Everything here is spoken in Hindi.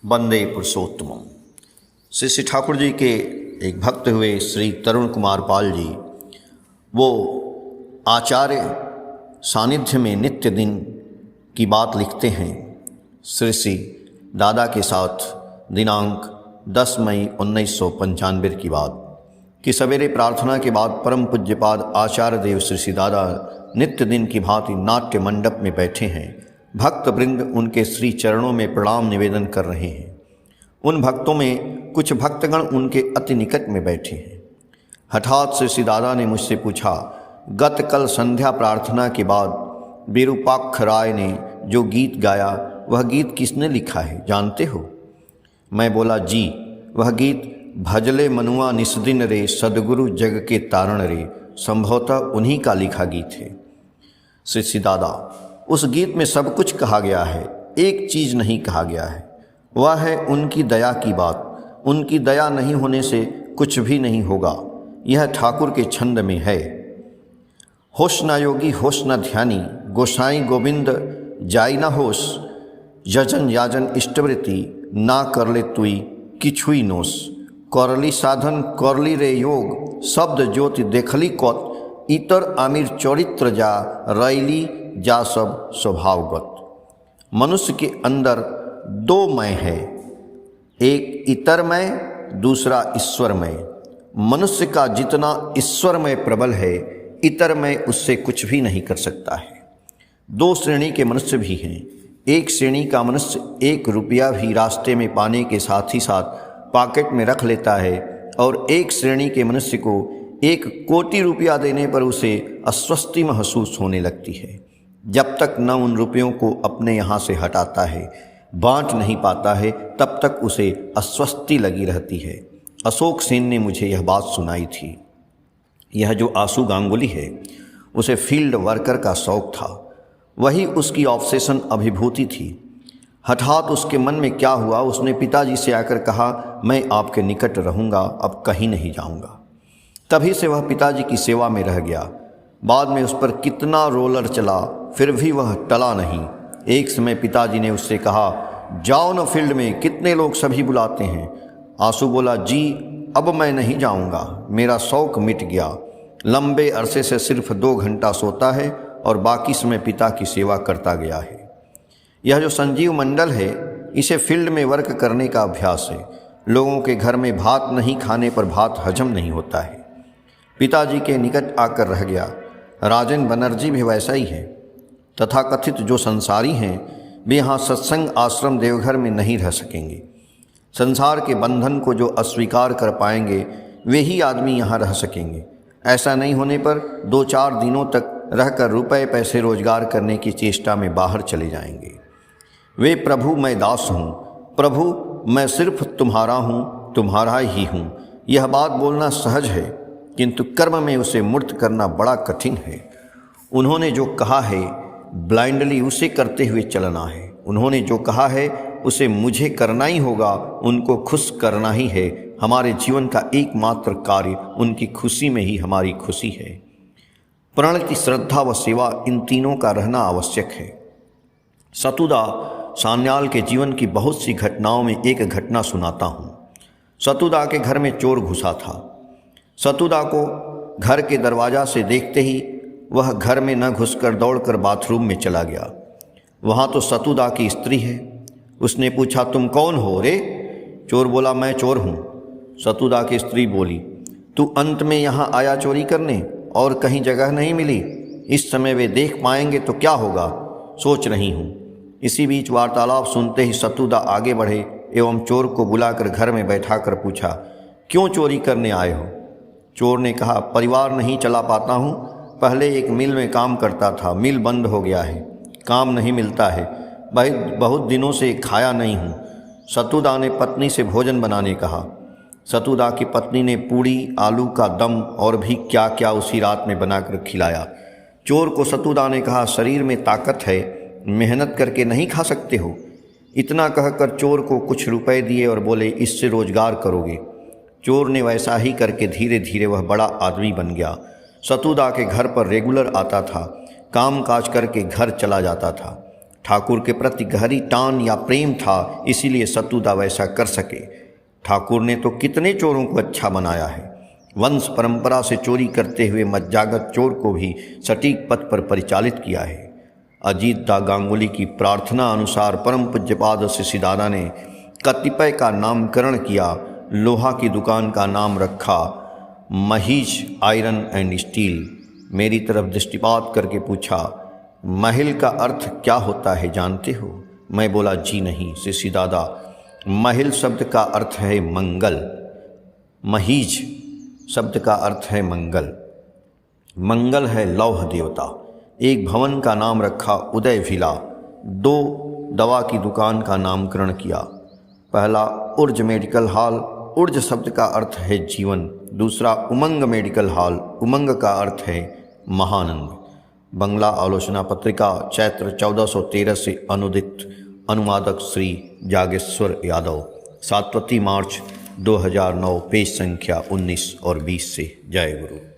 वंदे पुरुषोत्तमम। श्री ठाकुर जी के एक भक्त हुए श्री तरुण कुमार पाल जी, वो आचार्य सानिध्य में नित्य दिन की बात लिखते हैं। श्री दादा के साथ दिनांक 10 मई 1995 की बात कि सवेरे प्रार्थना के बाद परम पूज्यपाद आचार्य देव श्री दादा नित्य दिन की भांति नाट्य मंडप में बैठे हैं। भक्त वृंद उनके श्री चरणों में प्रणाम निवेदन कर रहे हैं। उन भक्तों में कुछ भक्तगण उनके अति निकट में बैठे हैं। हठात श्री दादा ने मुझसे पूछा, गत कल संध्या प्रार्थना के बाद विरूपाक्ष राय ने जो गीत गाया वह गीत किसने लिखा है, जानते हो? मैं बोला, जी, वह गीत भजले मनुआ निस्दिन रे सदगुरु जग के तारण रे, संभवतः उन्हीं का लिखा गीत है। श्री दादा, उस गीत में सब कुछ कहा गया है, एक चीज़ नहीं कहा गया है, वह है उनकी दया की बात। उनकी दया नहीं होने से कुछ भी नहीं होगा, यह ठाकुर के छंद में है। होश न योगी होश न ध्यानी, गोसाई गोविंद जाई न होश, यजन याजन इष्टवृत्ति ना कर ले तुई किछुई नोस, करली साधन करली रे योग, शब्द ज्योति देखली कौत, इतर आमिर चरित्र जा रैली जा सब स्वभावगत। मनुष्य के अंदर दो मैं है, एक इतरमय, दूसरा ईश्वरमय। मनुष्य का जितना ईश्वरमय प्रबल है, इतरमय उससे कुछ भी नहीं कर सकता है। दो श्रेणी के मनुष्य भी हैं। एक श्रेणी का मनुष्य 1 रुपया भी रास्ते में पाने के साथ ही साथ पॉकेट में रख लेता है, और एक श्रेणी के मनुष्य को 1 कोटि रुपया देने पर उसे अस्वस्थी महसूस होने लगती है। जब तक न उन रुपयों को अपने यहाँ से हटाता है, बांट नहीं पाता है, तब तक उसे अस्वस्थी लगी रहती है। अशोक सेन ने मुझे यह बात सुनाई थी। यह जो आशु गांगुली है, उसे फील्ड वर्कर का शौक़ था, वही उसकी ऑब्सेशन अभिभूति थी। हठात उसके मन में क्या हुआ, उसने पिताजी से आकर कहा, मैं आपके निकट रहूँगा, अब कहीं नहीं जाऊँगा। तभी से वह पिताजी की सेवा में रह गया। बाद में उस पर कितना रोलर चला, फिर भी वह टला नहीं। एक समय पिताजी ने उससे कहा, जाओ न फील्ड में, कितने लोग सभी बुलाते हैं। आशु बोला, जी अब मैं नहीं जाऊंगा, मेरा शौक़ मिट गया। लंबे अरसे से सिर्फ 2 घंटा सोता है और बाकी समय पिता की सेवा करता गया है। यह जो संजीव मंडल है, इसे फील्ड में वर्क करने का अभ्यास है। लोगों के घर में भात नहीं खाने पर भात हजम नहीं होता है। पिताजी के निकट आकर रह गया। राजेंद्र बनर्जी भी वैसा ही है। तथाकथित जो संसारी हैं, वे यहाँ सत्संग आश्रम देवघर में नहीं रह सकेंगे। संसार के बंधन को जो अस्वीकार कर पाएंगे, वे ही आदमी यहाँ रह सकेंगे। ऐसा नहीं होने पर 2-4 दिनों तक रहकर रुपए पैसे रोजगार करने की चेष्टा में बाहर चले जाएंगे। वे प्रभु मैं दास हूँ, प्रभु मैं सिर्फ तुम्हारा हूँ, तुम्हारा ही हूँ, यह बात बोलना सहज है, किंतु कर्म में उसे मूर्त करना बड़ा कठिन है। उन्होंने जो कहा है ब्लाइंडली उसे करते हुए चलना है। उन्होंने जो कहा है उसे मुझे करना ही होगा, उनको खुश करना ही है। हमारे जीवन का एकमात्र कार्य उनकी खुशी में ही हमारी खुशी है। प्रणति, श्रद्धा व सेवा, इन तीनों का रहना आवश्यक है। सतुदा सान्याल के जीवन की बहुत सी घटनाओं में एक घटना सुनाता हूँ। सतुदा के घर में चोर घुसा था। सतुदा को घर के दरवाज़ा से देखते ही वह घर में न घुसकर दौड़कर बाथरूम में चला गया। वहाँ तो सतुदा की स्त्री है। उसने पूछा, तुम कौन हो रे? चोर बोला, मैं चोर हूँ। सतुदा की स्त्री बोली, तू अंत में यहाँ आया चोरी करने, और कहीं जगह नहीं मिली? इस समय वे देख पाएंगे तो क्या होगा, सोच रही हूँ। इसी बीच वार्तालाप सुनते ही सतुदा आगे बढ़े एवं चोर को बुलाकर घर में बैठाकर पूछा, क्यों चोरी करने आए हो? चोर ने कहा, परिवार नहीं चला पाता हूँ, पहले एक मिल में काम करता था, मिल बंद हो गया है, काम नहीं मिलता है, बहुत दिनों से खाया नहीं हूँ। सतुदा ने पत्नी से भोजन बनाने कहा। सतुदा की पत्नी ने पूड़ी, आलू का दम और भी क्या क्या उसी रात में बनाकर खिलाया। चोर को सतुदा ने कहा, शरीर में ताकत है, मेहनत करके नहीं खा सकते हो? इतना कहकर चोर को कुछ रुपए दिए और बोले, इससे रोजगार करोगे। चोर ने वैसा ही करके धीरे धीरे वह बड़ा आदमी बन गया। सतुदा के घर पर रेगुलर आता था। काम काज करके घर चला जाता था। ठाकुर के प्रति गहरी टान या प्रेम था, इसीलिए सतुदा वैसा कर सके। ठाकुर ने तो कितने चोरों को अच्छा बनाया है। वंश परंपरा से चोरी करते हुए मज्जागत चोर को भी सटीक पथ पर परिचालित किया है। अजीत दा गांगुली की प्रार्थना अनुसार परम पूज्यपाद सिसिदादा ने कतिपय का नामकरण किया। लोहा की दुकान का नाम रखा महीज आयरन एंड स्टील। मेरी तरफ दृष्टिपात करके पूछा, महिल का अर्थ क्या होता है जानते हो? मैं बोला, जी नहीं सिसिदादा, महिल शब्द का अर्थ है मंगल, महीज शब्द का अर्थ है मंगल। मंगल है लौह देवता। एक भवन का नाम रखा उदय विला। 2 दवा की दुकान का नामकरण किया। पहला उर्ज मेडिकल हॉल, उर्ज शब्द का अर्थ है जीवन। दूसरा उमंग मेडिकल हॉल, उमंग का अर्थ है महानंद। बंगला आलोचना पत्रिका चैत्र 1413 से अनुदित। अनुवादक श्री जागेश्वर यादव। 7 मार्च 2009, पेज संख्या 19 और 20 से। जय गुरु।